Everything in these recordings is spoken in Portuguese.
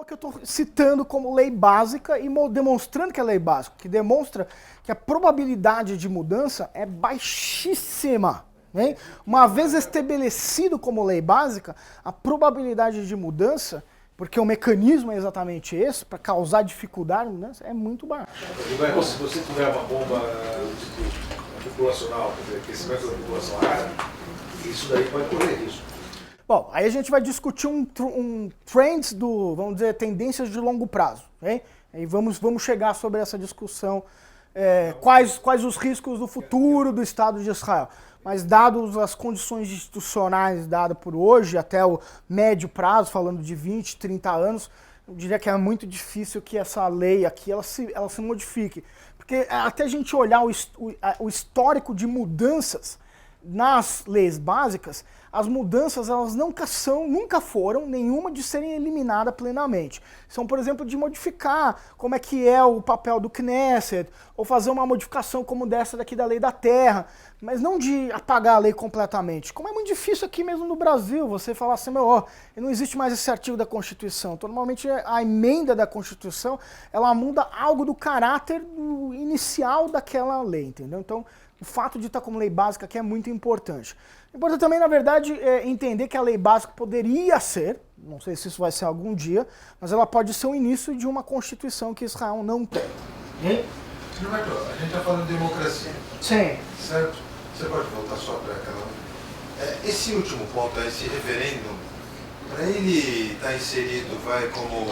Que eu estou citando como lei básica e demonstrando que é lei básica, que demonstra que a probabilidade de mudança é baixíssima. Né? Uma vez estabelecido como lei básica, a probabilidade de mudança, porque o mecanismo é exatamente esse, para causar dificuldade de mudança, é muito baixa. Se você tiver uma bomba tipo, populacional, quer dizer, aquecimento da população árabe, isso daí pode correr risco. Bom, aí a gente vai discutir um trends vamos dizer, tendências de longo prazo. Hein? E vamos chegar sobre essa discussão, quais os riscos do futuro do Estado de Israel. Mas dadas as condições institucionais dadas por hoje, até o médio prazo, falando de 20, 30 anos, eu diria que é muito difícil que essa lei aqui ela se modifique. Porque até a gente olhar o histórico de mudanças nas leis básicas, as mudanças elas nunca foram nenhuma de serem eliminadas plenamente. São, por exemplo, de modificar como é que é o papel do Knesset, ou fazer uma modificação como dessa daqui da lei da terra, mas não de apagar a lei completamente. Como é muito difícil aqui mesmo no Brasil, você falar assim, não existe mais esse artigo da Constituição. Então, normalmente a emenda da Constituição, ela muda algo do caráter inicial daquela lei, entendeu? Então, o fato de estar como lei básica aqui é muito importante. Importante também, na verdade, entender que a lei básica poderia ser, não sei se isso vai ser algum dia, mas ela pode ser o início de uma Constituição que Israel não tem. Gilberto, a gente está falando de democracia. Sim. Certo? Você pode voltar só para aquela... Esse último ponto, esse referendo, para ele estar inserido, vai como,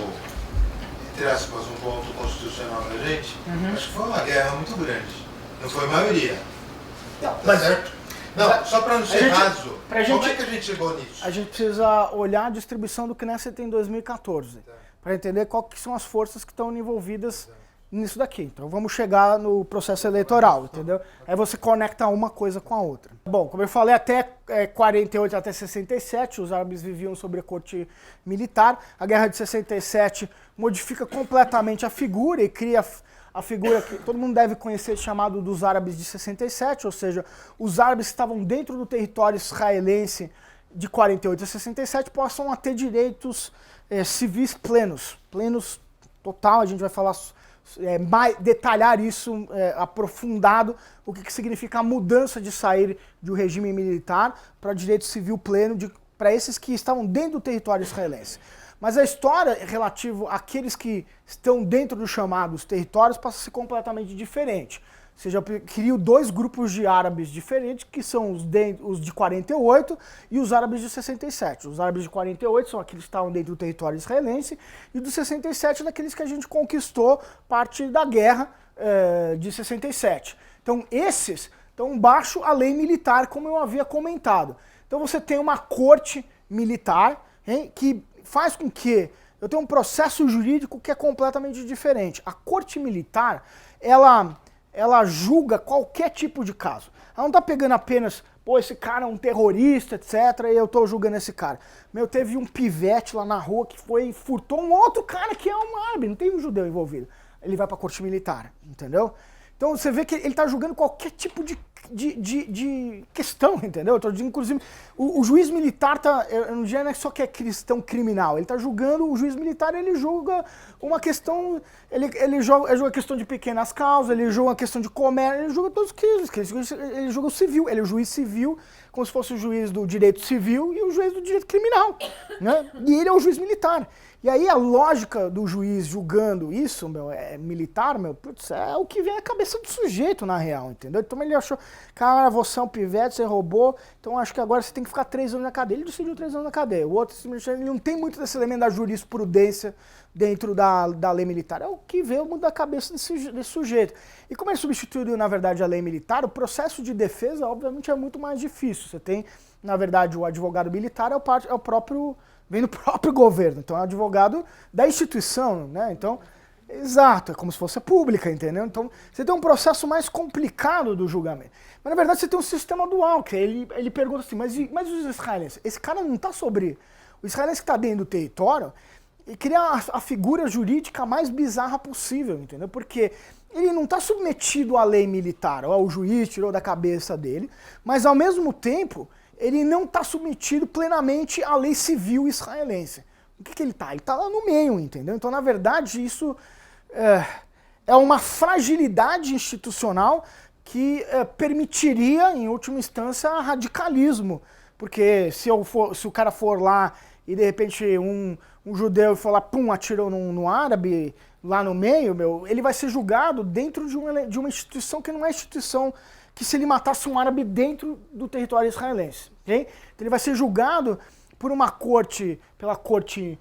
entre aspas, um ponto constitucional da gente, acho que foi uma guerra muito grande. Não foi a maioria. Não, tá certo? Não, só para não ser raso, como é que a gente chegou nisso? A gente precisa olhar a distribuição do Knesset em 2014, para entender quais que são as forças que estão envolvidas nisso daqui. Então vamos chegar no processo eleitoral, entendeu? Aí você conecta uma coisa com a outra. Bom, como eu falei, até 48 até 67, os árabes viviam sob a corte militar. A guerra de 67 modifica completamente a figura e cria a figura que todo mundo deve conhecer, chamado dos árabes de 67, ou seja, os árabes que estavam dentro do território israelense de 48 a 67 possam a ter direitos civis plenos total. A gente vai falar detalhar isso aprofundado, o que significa a mudança de sair de um regime militar para direito civil pleno para esses que estavam dentro do território israelense. Mas a história relativa àqueles que estão dentro dos chamados territórios passa a ser completamente diferente. Ou seja, eu crio dois grupos de árabes diferentes, que são os de 48 e os árabes de 67. Os árabes de 48 são aqueles que estavam dentro do território israelense, e dos 67 daqueles que a gente conquistou parte da guerra de 67. Então esses estão baixo a lei militar, como eu havia comentado. Então você tem uma corte militar, que faz com que eu tenha um processo jurídico que é completamente diferente. A corte militar, ela julga qualquer tipo de caso. Ela não está pegando apenas, esse cara é um terrorista, etc., e eu estou julgando esse cara. Teve um pivete lá na rua que furtou um outro cara que é um árabe, não tem um judeu envolvido. Ele vai para a corte militar, entendeu? Então você vê que ele está julgando qualquer tipo de questão, entendeu? Inclusive, o juiz militar não é só que é cristão criminal, ele está julgando, o juiz militar ele julga uma questão, ele julga a questão de pequenas causas, ele julga a questão de comércio, ele julga todos os crimes, ele julga o civil, ele é o juiz civil, como se fosse o juiz do direito civil e o juiz do direito criminal, né? E ele é o juiz militar. E aí a lógica do juiz julgando isso, militar, é o que vem na cabeça do sujeito, na real, entendeu? Então ele achou, cara, você é um pivete, você roubou, então acho que agora você tem que ficar 3 anos na cadeia. Ele decidiu 3 anos na cadeia. O outro, ele não tem muito desse elemento da jurisprudência dentro da lei militar. É o que veio mudar a cabeça desse sujeito. E como ele substituiu, na verdade, a lei militar, o processo de defesa, obviamente, é muito mais difícil. Você tem, na verdade, o advogado militar vem do próprio governo, então é um advogado da instituição, né? Então, exato, é como se fosse a pública, entendeu? Então, você tem um processo mais complicado do julgamento. Mas, na verdade, você tem um sistema dual, que ele pergunta assim, mas os israelenses? Esse cara não está sobre... O israelense que está dentro do território, e cria a figura jurídica mais bizarra possível, entendeu? Porque ele não está submetido à lei militar, ou ao juiz tirou da cabeça dele, mas, ao mesmo tempo, ele não está submetido plenamente à lei civil israelense. O que ele está? Ele está lá no meio, entendeu? Então, na verdade, isso é uma fragilidade institucional que permitiria, em última instância, radicalismo. Porque se o cara for lá e de repente um judeu for lá, pum, atirou no árabe, lá no meio, ele vai ser julgado dentro de uma instituição que não é instituição que se ele matasse um árabe dentro do território israelense. Okay? Então ele vai ser julgado por uma corte, pela corte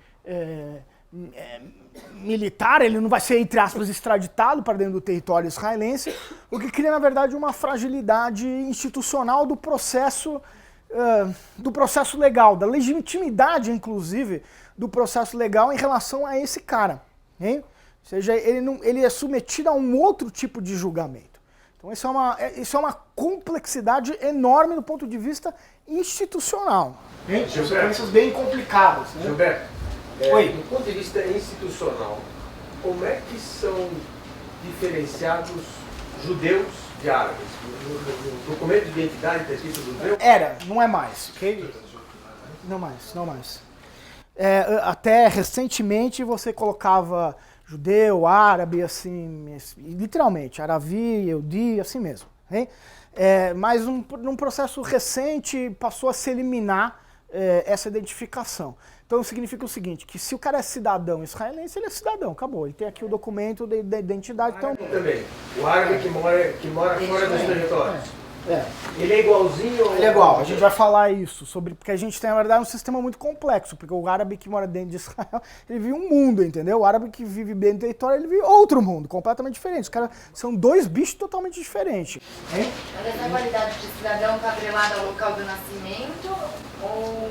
militar, ele não vai ser, entre aspas, extraditado para dentro do território israelense, o que cria, na verdade, uma fragilidade institucional do processo legal, da legitimidade, inclusive, do processo legal em relação a esse cara. Hein? Ou seja, ele é submetido a um outro tipo de julgamento. Então isso é uma complexidade enorme do ponto de vista institucional. Hein? Consequências bem complicadas. Né? Gilberto, Oi. do ponto de vista institucional, como é que são diferenciados judeus de árabes? No documento de identidade está escrito judeu? Era, não é mais, ok? Não mais. Até recentemente você colocava judeu, árabe, assim, literalmente, aravi, eudi, assim mesmo. Okay? Mas num processo recente passou a se eliminar essa identificação. Então significa o seguinte, que se o cara é cidadão israelense, ele é cidadão, acabou. Ele tem aqui o documento da identidade. Então... Também. O árabe que mora fora dos territórios. Ele é igualzinho? Ele é igual, a gente vai falar isso, porque a gente tem, na verdade, um sistema muito complexo, porque o árabe que mora dentro de Israel, ele vive um mundo, entendeu? O árabe que vive dentro do território, ele vive outro mundo, completamente diferente. Os caras são dois bichos totalmente diferentes. Hein? Mas essa qualidade de cidadão está atrelada ao local do nascimento ou...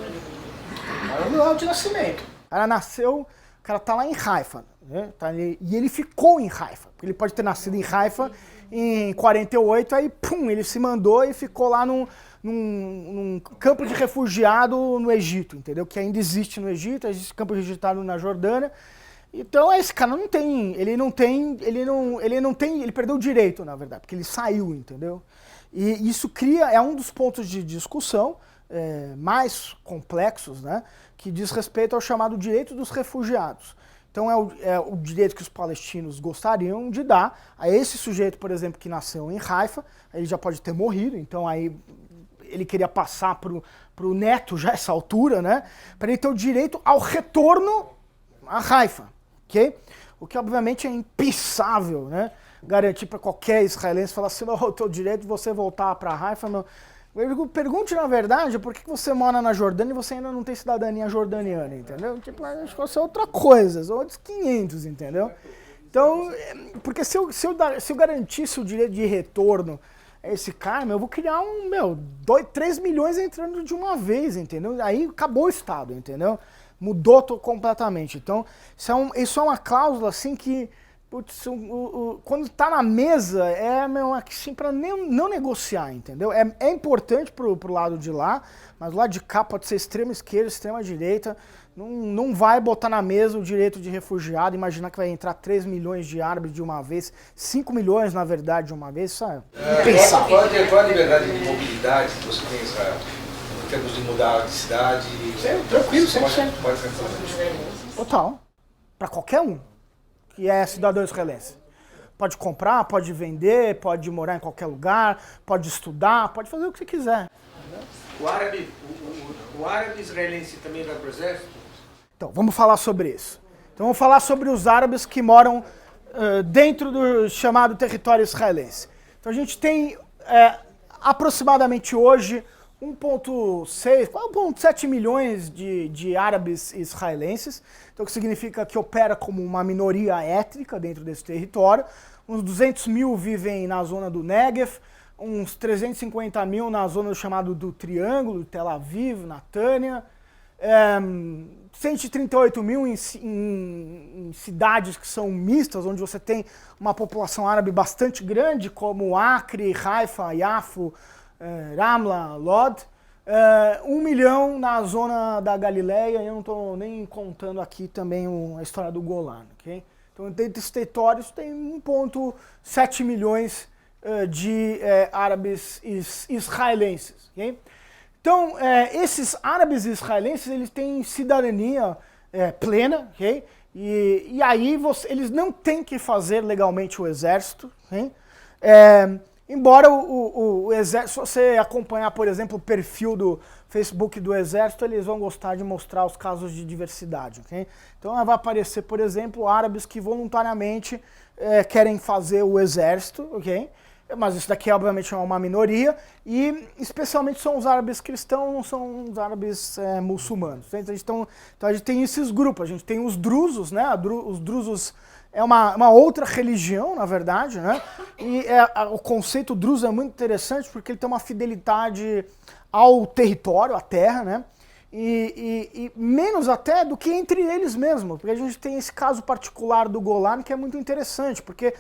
É o local de nascimento. O cara nasceu, o cara tá lá em Haifa, né? E ele ficou em Haifa. Ele pode ter nascido em Haifa em 48, aí pum, ele se mandou e ficou lá num campo de refugiado no Egito, entendeu? Que ainda existe no Egito, existe campo de refugiado na Jordânia. Então esse cara ele perdeu o direito, na verdade, porque ele saiu, entendeu? E isso é um dos pontos de discussão mais complexos, né? Que diz respeito ao chamado direito dos refugiados. Então é o direito que os palestinos gostariam de dar a esse sujeito, por exemplo, que nasceu em Haifa, ele já pode ter morrido, então aí ele queria passar pro neto já essa altura, né? Para ele ter o direito ao retorno a Haifa, ok? O que obviamente é impensável, né? Garantir para qualquer israelense falar assim, o teu direito de você voltar para Haifa, não. Pergunte, na verdade, por que você mora na Jordânia e você ainda não tem cidadania jordaniana, entendeu? Tipo, acho que fosse outra coisa, são outros 500, entendeu? Então, porque se eu garantisse o direito de retorno a esse cara, eu vou criar 3 milhões entrando de uma vez, entendeu? Aí acabou o Estado, entendeu? Mudou completamente. Então, isso é uma cláusula, assim, que... Putz, quando está na mesa, assim, para não negociar, entendeu? É importante pro lado de lá, mas o lado de cá pode ser extrema esquerda, extrema direita, não vai botar na mesa o direito de refugiado, imaginar que vai entrar 3 milhões de árabes de uma vez, 5 milhões, na verdade, de uma vez, isso é impensável. Qual a liberdade de mobilidade que você tem em Israel? Em termos de mudar de cidade? Tranquilo, 100%. Pode ser. Total. Para qualquer um que é cidadão israelense. Pode comprar, pode vender, pode morar em qualquer lugar, pode estudar, pode fazer o que você quiser. O árabe israelense também vai para o exército? Então, vamos falar sobre isso. Então, vamos falar sobre os árabes que moram dentro do chamado território israelense. Então, a gente tem aproximadamente hoje 1,7 milhões de árabes israelenses, então o que significa que opera como uma minoria étnica dentro desse território. Uns 200 mil vivem na zona do Negev, uns 350 mil na zona chamada do Triângulo, Tel Aviv, Natânia, 138 mil em cidades que são mistas, onde você tem uma população árabe bastante grande, como Acre, Haifa, Yafo, Ramla, Lod, 1 milhão na zona da Galileia, e eu não estou nem contando aqui também a história do Golan, ok? Então, dentro desses territórios tem 1,7 milhões de árabes israelenses, ok? Então, esses árabes israelenses, eles têm cidadania plena, ok? E aí eles não têm que fazer legalmente o exército, ok? Embora o exército, se você acompanhar, por exemplo, o perfil do Facebook do exército, eles vão gostar de mostrar os casos de diversidade, ok? Então vai aparecer, por exemplo, árabes que voluntariamente querem fazer o exército, ok? Mas isso daqui obviamente é uma minoria, e especialmente são os árabes cristãos, não são os árabes muçulmanos. Então a gente tem esses grupos, a gente tem os drusos, né? Os drusos é uma outra religião, na verdade, né? E o conceito druso é muito interessante porque ele tem uma fidelidade ao território, à terra, né? E menos até do que entre eles mesmos, porque a gente tem esse caso particular do Golan que é muito interessante, porque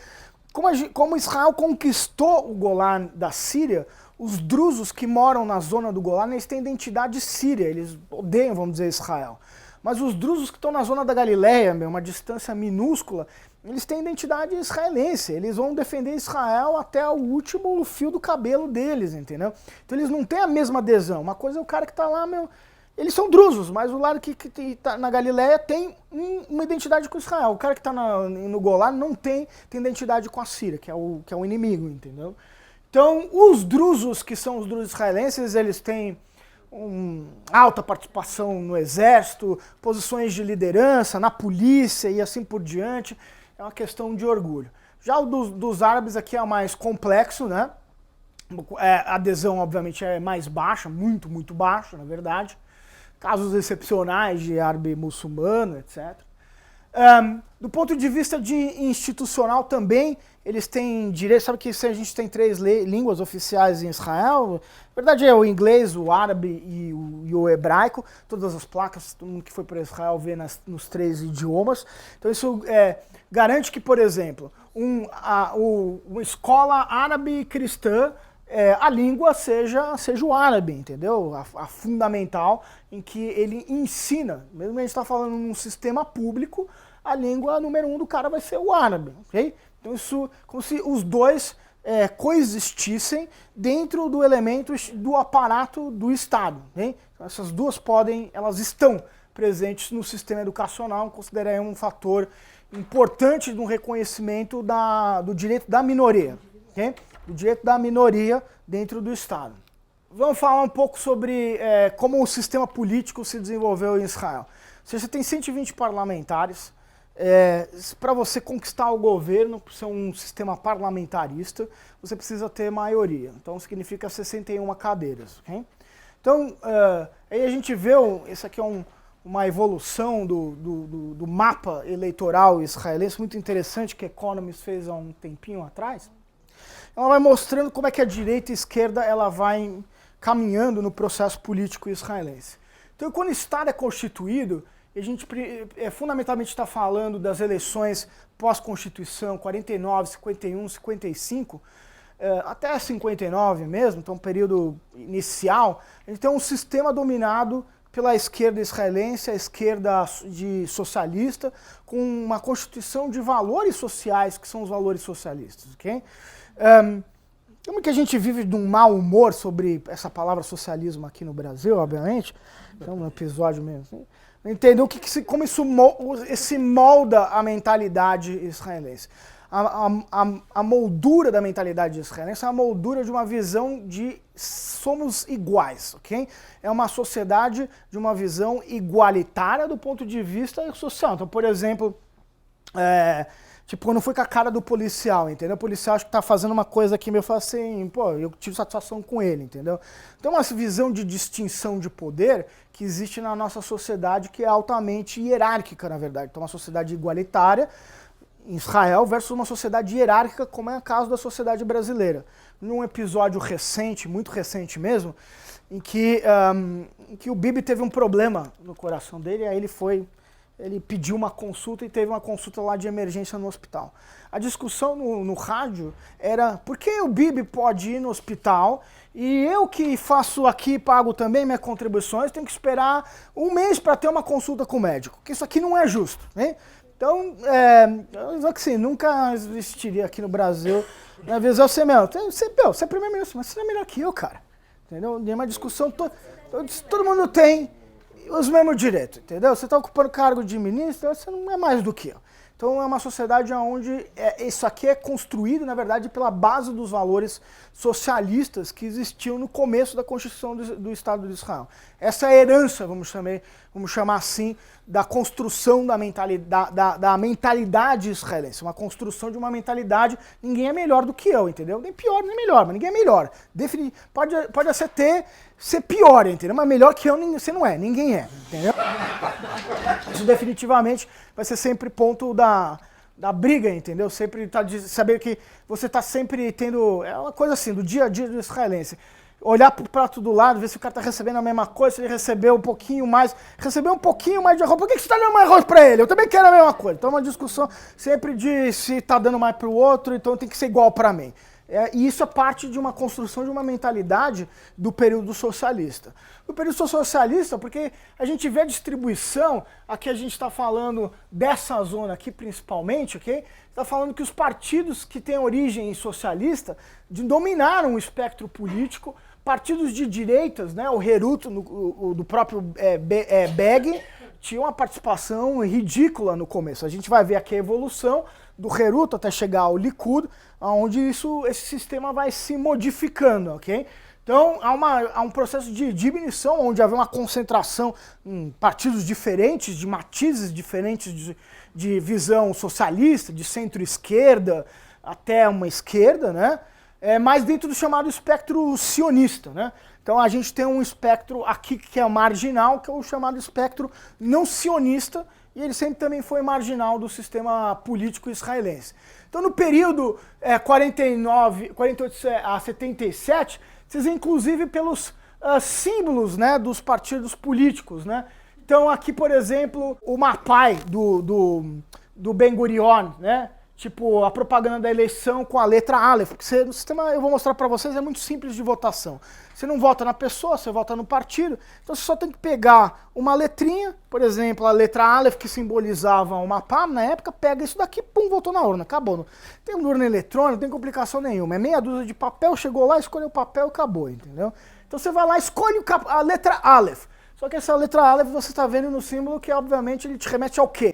como Israel conquistou o Golan da Síria, os drusos que moram na zona do Golan, eles têm identidade síria, eles odeiam, vamos dizer, Israel. Mas os drusos que estão na zona da Galileia, uma distância minúscula, eles têm identidade israelense, eles vão defender Israel até o último fio do cabelo deles, entendeu? Então eles não têm a mesma adesão. Uma coisa é o cara que está lá, eles são drusos, mas o lado que tá na Galileia tem uma identidade com Israel. O cara que está no Golan não tem identidade com a Síria, que é o inimigo, entendeu? Então, os drusos, que são os drusos israelenses, eles têm alta participação no exército, posições de liderança, na polícia e assim por diante. É uma questão de orgulho. Já o dos árabes aqui é mais complexo, né? A adesão, obviamente, é mais baixa, muito, muito baixa, na verdade. Casos excepcionais de árabe muçulmano, etc. Do ponto de vista institucional também, eles têm direito, sabe que a gente tem 3 línguas oficiais em Israel, na verdade é o inglês, o árabe e o hebraico, todas as placas, todo mundo que foi para Israel vê nos 3 idiomas. Então isso garante que, por exemplo, uma escola árabe cristã, a língua seja o árabe, entendeu? A fundamental, em que ele ensina, mesmo que a gente está falando num sistema público, a língua número 1 do cara vai ser o árabe, ok? Então isso, como se os dois coexistissem dentro do elemento do aparato do Estado, ok? Então essas duas elas estão presentes no sistema educacional, considerando um fator importante no reconhecimento do direito da minoria, ok? O direito da minoria dentro do Estado. Vamos falar um pouco sobre como o sistema político se desenvolveu em Israel. Você tem 120 parlamentares. Para você conquistar o governo, por ser um sistema parlamentarista, você precisa ter maioria. Então significa 61 cadeiras. Okay? Então, aí a gente vê, esse aqui é uma evolução do mapa eleitoral israelense, muito interessante, que a Economist fez há um tempinho atrás. Ela vai mostrando como é que a direita e a esquerda ela vai caminhando no processo político israelense. Então, quando o Estado é constituído, a gente fundamentalmente está falando das eleições pós-Constituição, 49, 51, 55, até 59 mesmo, então período inicial, a gente tem um sistema dominado pela esquerda israelense, a esquerda socialista, com uma constituição de valores sociais, que são os valores socialistas, ok? Como que a gente vive de um mau humor sobre essa palavra socialismo aqui no Brasil, obviamente, então um episódio mesmo assim, entendeu como isso molda a mentalidade israelense. A moldura da mentalidade israelense é a moldura de uma visão de somos iguais, ok? É uma sociedade de uma visão igualitária do ponto de vista social. Então, por exemplo, tipo, quando eu fui com a cara do policial, entendeu? O policial acho que tá fazendo uma coisa aqui, eu falo assim, pô, eu tive satisfação com ele, entendeu? Então, uma visão de distinção de poder que existe na nossa sociedade que é altamente hierárquica, na verdade. Então, uma sociedade igualitária em Israel versus uma sociedade hierárquica, como é o caso da sociedade brasileira. Num episódio recente, muito recente mesmo, em que o Bibi teve um problema no coração dele, aí ele pediu uma consulta e teve uma consulta lá de emergência no hospital. A discussão no rádio era por que o Bibi pode ir no hospital e eu que faço aqui, pago também minhas contribuições, tenho que esperar um mês para ter uma consulta com o médico, que isso aqui não é justo, né? Então, assim, nunca existiria aqui no Brasil, na vez você é primeiro-ministro, mas você não é melhor que eu, cara. Entendeu? Tem uma discussão, todo mundo tem os mesmos direitos, entendeu? Você está ocupando cargo de ministro, você não é mais do que eu. Então é uma sociedade onde isso aqui é construído, na verdade, pela base dos valores socialistas que existiam no começo da Constituição do Estado de Israel. Essa é a herança, vamos chamar assim, da construção da mentalidade israelense. Uma construção de uma mentalidade, ninguém é melhor do que eu, entendeu? Nem pior, nem melhor, mas ninguém é melhor. Pode até ser pior, entendeu? Mas melhor que eu, você não é, ninguém é, entendeu? Isso definitivamente vai ser sempre ponto da briga, entendeu? Sempre saber que você está sempre tendo, é uma coisa assim, do dia a dia do israelense. Olhar para o prato do lado, ver se o cara está recebendo a mesma coisa, se ele recebeu um pouquinho mais de arroz. Por que você está dando mais arroz para ele? Eu também quero a mesma coisa. Então é uma discussão sempre de se está dando mais para o outro, então tem que ser igual para mim. E isso é parte de uma construção de uma mentalidade do período socialista. Do período socialista, porque a gente vê a distribuição, aqui a gente está falando dessa zona aqui principalmente, ok? Está falando que os partidos que têm origem socialista dominaram o espectro político, partidos de direitas, né, o Herut, do próprio Begin, tinha uma participação ridícula no começo. A gente vai ver aqui a evolução do Herut até chegar ao Likud, onde esse sistema vai se modificando, ok? Então há um processo de diminuição, onde havia uma concentração em partidos diferentes, de matizes diferentes de visão socialista, de centro-esquerda até uma esquerda, né? Mas dentro do chamado espectro sionista, né? Então a gente tem um espectro aqui que é marginal, que é o chamado espectro não sionista, e ele sempre também foi marginal do sistema político israelense. Então no período 48 a 77, vocês veem inclusive pelos símbolos, né, dos partidos políticos, né? Então aqui, por exemplo, o mapai do Ben-Gurion, né? Tipo, a propaganda da eleição com a letra Aleph, porque no sistema, eu vou mostrar para vocês, é muito simples de votação. Você não vota na pessoa, você vota no partido, então você só tem que pegar uma letrinha, por exemplo, a letra Aleph, que simbolizava o mapa, na época, pega isso daqui, pum, votou na urna, acabou. Não tem urna eletrônica, não tem complicação nenhuma, é meia dúzia de papel, chegou lá, escolheu o papel e acabou, entendeu? Então você vai lá, escolhe a letra Aleph, só que essa letra Aleph você está vendo no símbolo que, obviamente, ele te remete ao quê?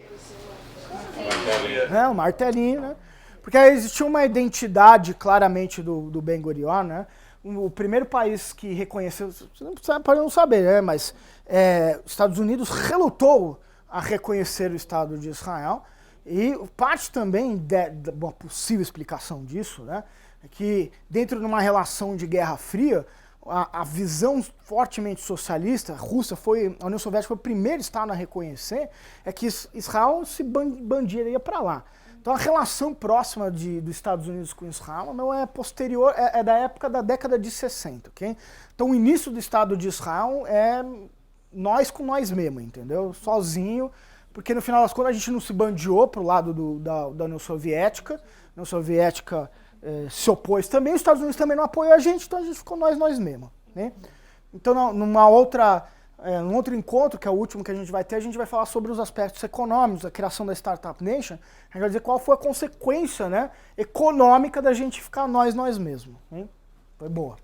O martelinho, né? Porque existia uma identidade claramente do Ben-Gurion, né? O primeiro país que reconheceu, você pode não saber, né? Mas os Estados Unidos relutou a reconhecer o Estado de Israel, e parte também de uma possível explicação disso, né? É que dentro de uma relação de Guerra Fria, a visão fortemente socialista, a União Soviética foi o primeiro Estado a reconhecer, é que Israel se bandiria para lá. Então a relação próxima dos Estados Unidos com Israel não é posterior, é da época da década de 60, ok? Então o início do Estado de Israel é nós com nós mesmo, entendeu? Sozinho, porque no final das contas a gente não se bandiou para o lado da União Soviética, a União Soviética se opôs também, os Estados Unidos também não apoiou a gente, então a gente ficou nós mesmos, né? Então num outro encontro, que é o último que a gente vai ter, a gente vai falar sobre os aspectos econômicos, a criação da Startup Nation, a gente vai dizer qual foi a consequência, né, econômica da gente ficar nós mesmos, né? Foi boa.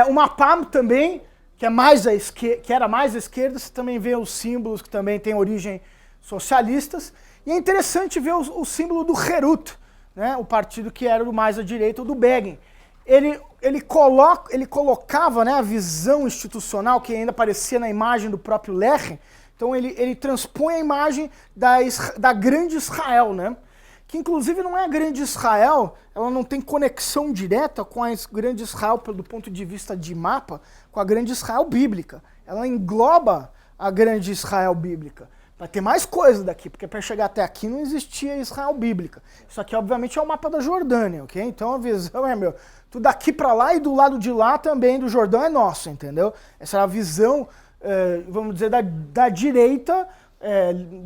O Mapam também, que era mais à esquerda, você também vê os símbolos que também têm origem socialistas, e é interessante ver o símbolo do Herut, né, o partido que era o mais à direita, o do Begin. Ele colocava, né, a visão institucional que ainda aparecia na imagem do próprio Lechen, então ele transpõe a imagem da grande Israel, né, que inclusive não é a grande Israel, ela não tem conexão direta com a grande Israel do ponto de vista de mapa, com a grande Israel bíblica. Ela engloba a grande Israel bíblica. Vai ter mais coisa daqui, porque para chegar até aqui não existia Israel bíblica. Isso aqui, obviamente, é o mapa da Jordânia, ok? Então a visão tudo daqui para lá e do lado de lá também do Jordão é nosso, entendeu? Essa é a visão, vamos dizer, da direita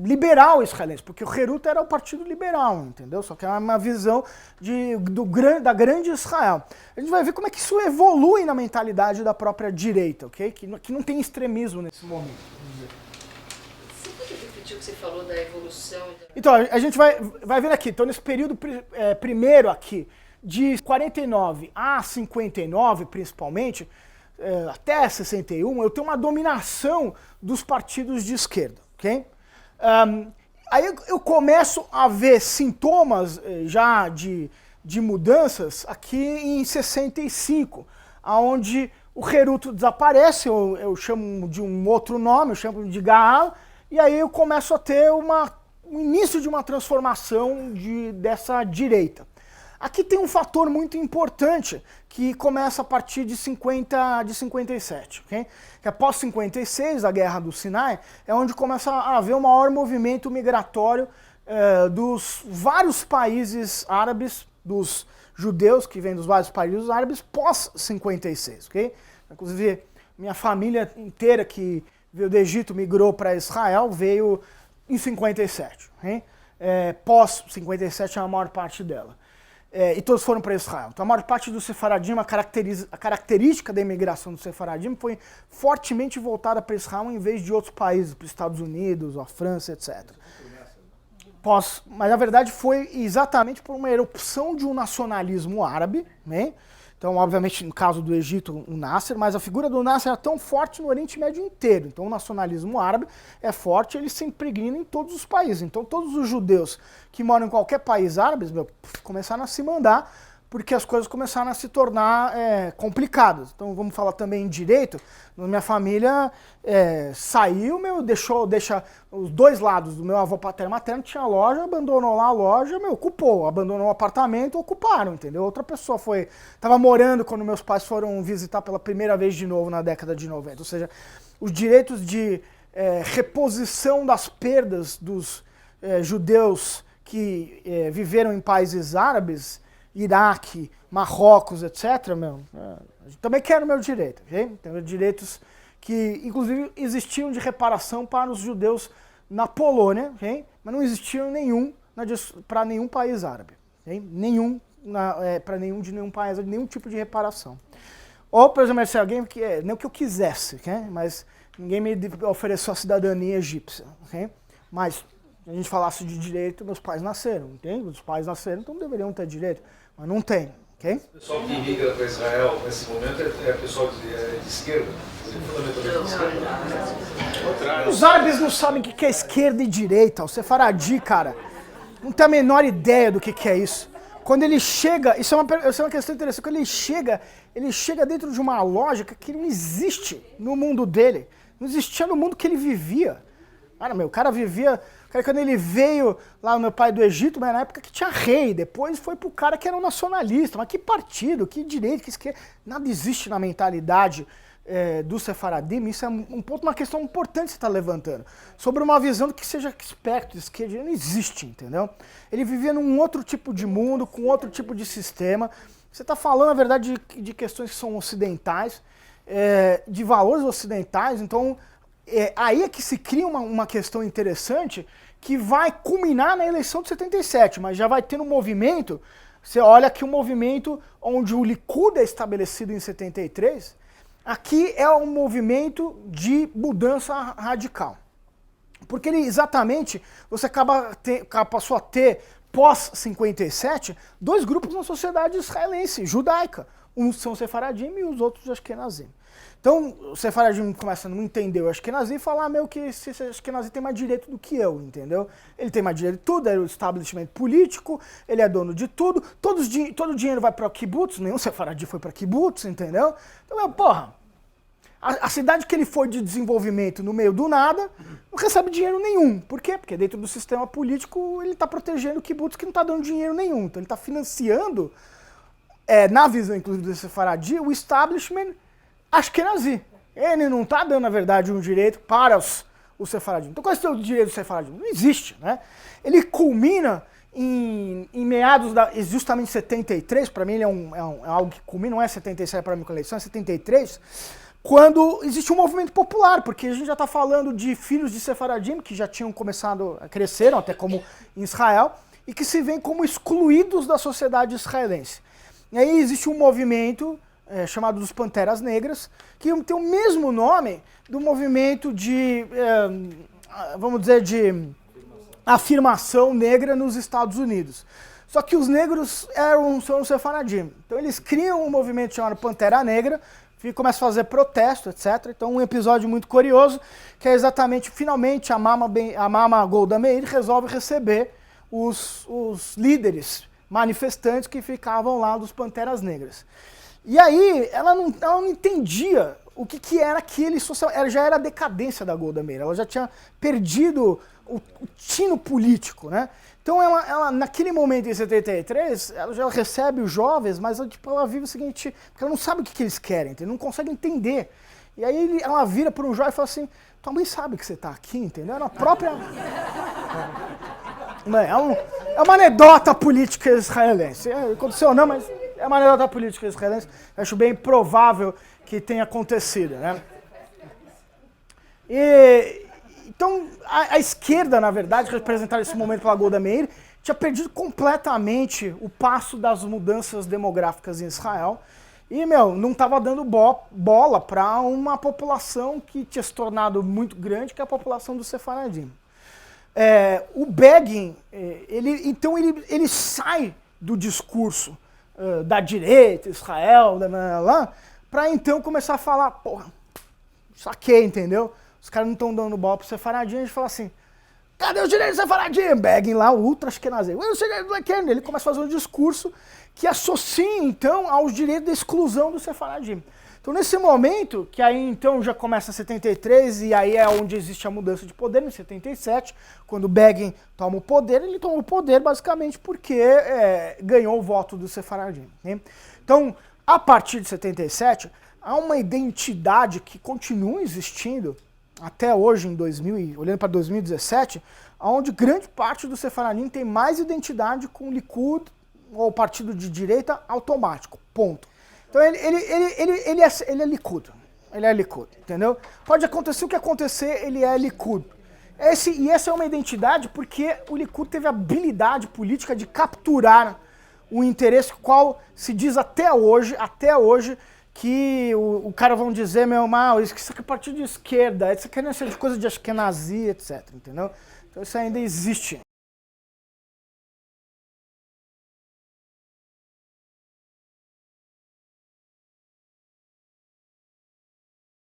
liberal israelense, porque o Herut era o partido liberal, entendeu? Só que é uma visão da grande Israel. A gente vai ver como é que isso evolui na mentalidade da própria direita, ok? Que não tem extremismo nesse momento. O que você falou da evolução. Então, a gente vai ver aqui, então nesse período primeiro aqui, de 49 a 59 principalmente, até 61, eu tenho uma dominação dos partidos de esquerda, ok? Aí eu começo a ver sintomas já de mudanças aqui em 65, onde o Heruto desaparece, eu chamo de um outro nome, eu chamo de Gaal, e aí eu começo a ter o início de uma transformação dessa direita. Aqui tem um fator muito importante que começa a partir de 57, okay? Que após 56, a Guerra do Sinai, é onde começa a haver um maior movimento migratório dos vários países árabes, dos judeus que vêm dos vários países árabes pós-56, ok? Inclusive, minha família inteira que veio do Egito, migrou para Israel, veio em 57, okay? Pós-57 é a maior parte dela. E todos foram para Israel. Então a maior parte do Sefaradim, a característica da imigração do Sefaradim foi fortemente voltada para Israel em vez de outros países, para os Estados Unidos, a França, etc. Mas na verdade foi exatamente por uma erupção de um nacionalismo árabe, né? Então, obviamente, no caso do Egito, o Nasser, mas a figura do Nasser era tão forte no Oriente Médio inteiro. Então, o nacionalismo árabe é forte, ele se impregna em todos os países. Então, todos os judeus que moram em qualquer país árabe, começaram a se mandar, porque as coisas começaram a se tornar complicadas. Então, vamos falar também em direito. Na minha família, saiu, deixa os dois lados do meu avô paterno e materno, tinha loja, abandonou lá a loja, ocupou, abandonou o apartamento, ocuparam, entendeu? Outra pessoa estava morando quando meus pais foram visitar pela primeira vez de novo na década de 90. Ou seja, os direitos de reposição das perdas dos judeus que viveram em países árabes, Iraque, Marrocos, etc., também quero meu direito, ok? Tenho direitos que, inclusive, existiam de reparação para os judeus na Polônia, okay? Mas não existiam para nenhum país árabe, okay? Para nenhum país, nenhum tipo de reparação. Ou, por exemplo, se alguém não que eu quisesse, okay? Mas ninguém me ofereceu a cidadania egípcia, okay? Mas se a gente falasse de direito, meus pais nasceram, entende? Os pais nasceram, então deveriam ter direito, mas não tem, ok? O pessoal que migra para Israel nesse momento é pessoal de esquerda? Os árabes não sabem o que é esquerda e direita. O Sefaradi, cara, não tem a menor ideia do que é isso. Quando ele chega, isso é uma questão interessante, quando ele chega dentro de uma lógica que não existe no mundo dele, não existia no mundo que ele vivia. O cara vivia... Quando ele veio lá, meu pai do Egito, mas na época que tinha rei, depois foi pro cara que era um nacionalista. Mas que partido, que direito, que esquerda. Nada existe na mentalidade do Sefaradim. Isso é uma questão importante que você está levantando. Sobre uma visão que seja esperto, esquerda, não existe, entendeu? Ele vivia num outro tipo de mundo, com outro tipo de sistema. Você está falando, na verdade, de questões que são ocidentais, de valores ocidentais, então... aí é que se cria uma questão interessante que vai culminar na eleição de 77, mas já vai ter um movimento, você olha aqui um movimento onde o Likud é estabelecido em 73, aqui é um movimento de mudança radical. Porque ele exatamente, você passou a ter, pós-57, dois grupos na sociedade israelense, judaica. Uns são Sefaradim e os outros Ashkenazim. Então, o Sefaradim começa a não entender o Ashkenazi e falar, que esse Ashkenazi tem mais direito do que eu, entendeu? Ele tem mais direito de tudo, é o establishment político, ele é dono de tudo, todo o dinheiro vai para o kibbutz, nenhum Sefaradim foi para kibbutz, entendeu? Então, a cidade que ele foi de desenvolvimento no meio do nada, não recebe dinheiro nenhum. Por quê? Porque dentro do sistema político ele está protegendo o kibbutz que não está dando dinheiro nenhum. Então ele está financiando, na visão inclusive do Sefaradim, o establishment Ashkenazi. Ele não está dando, na verdade, um direito para os Sefaradim. Então, qual é o direito do Sefaradim? Não existe, né? Ele culmina em meados justamente 73, para mim ele é algo que culmina, não é 77 para mim com a eleição, é 73, quando existe um movimento popular, porque a gente já está falando de filhos de Sefaradim, que já tinham começado a crescer, até como em Israel, e que se veem como excluídos da sociedade israelense. E aí existe um movimento... chamado dos Panteras Negras, que tem o mesmo nome do movimento de, vamos dizer, de afirmação negra nos Estados Unidos. Só que os negros são os Sefaradim. Então eles criam um movimento chamado Pantera Negra, começa a fazer protesto, etc. Então um episódio muito curioso, que é exatamente, finalmente, a Mama Golda Meir resolve receber os líderes manifestantes que ficavam lá dos Panteras Negras. E aí ela não entendia o que era aquele social. Ela já era a decadência da Golda Meir, ela já tinha perdido o tino político, né? Então ela naquele momento em 73, ela já recebe os jovens, mas ela vive o seguinte, porque ela não sabe o que eles querem, entendeu? Não consegue entender. E aí ela vira para um jovem e fala assim, tua mãe sabe que você está aqui, entendeu? Era a própria... É uma anedota política israelense. Aconteceu não, mas é uma anedota política israelense. Eu acho bem provável que tenha acontecido, né? Então, a esquerda, na verdade, representada nesse momento pela Golda Meir, tinha perdido completamente o passo das mudanças demográficas em Israel. E, não estava dando bola para uma população que tinha se tornado muito grande, que é a população do Sefaradim. O Begin, ele sai do discurso da direita, Israel, para então começar a falar, porra, saquei, entendeu? Os caras não estão dando bola pro Sefaradim, a gente fala assim, cadê os direitos do Sefaradim? Begin lá, o ultra ashkenazim. Ele começa a fazer um discurso que associa, então, aos direitos da exclusão do Sefaradim. Então, nesse momento, que aí, então, já começa em 73, e aí é onde existe a mudança de poder, em 77, quando Begin toma o poder, ele toma o poder, basicamente, porque ganhou o voto do Sefaradim, né? Então, a partir de 77, há uma identidade que continua existindo, até hoje, olhando para 2017, onde grande parte do Sefaradim tem mais identidade com o Likud, ou partido de direita, automático, ponto. Então ele é Likud, ele é Likud, entendeu? Pode acontecer o que acontecer, ele é Likud. E essa é uma identidade porque o Likud teve a habilidade política de capturar o interesse qual se diz até hoje, que o cara vão dizer, isso aqui é partido de esquerda, isso aqui não é coisa de Ashkenazi, etc, entendeu? Então isso ainda existe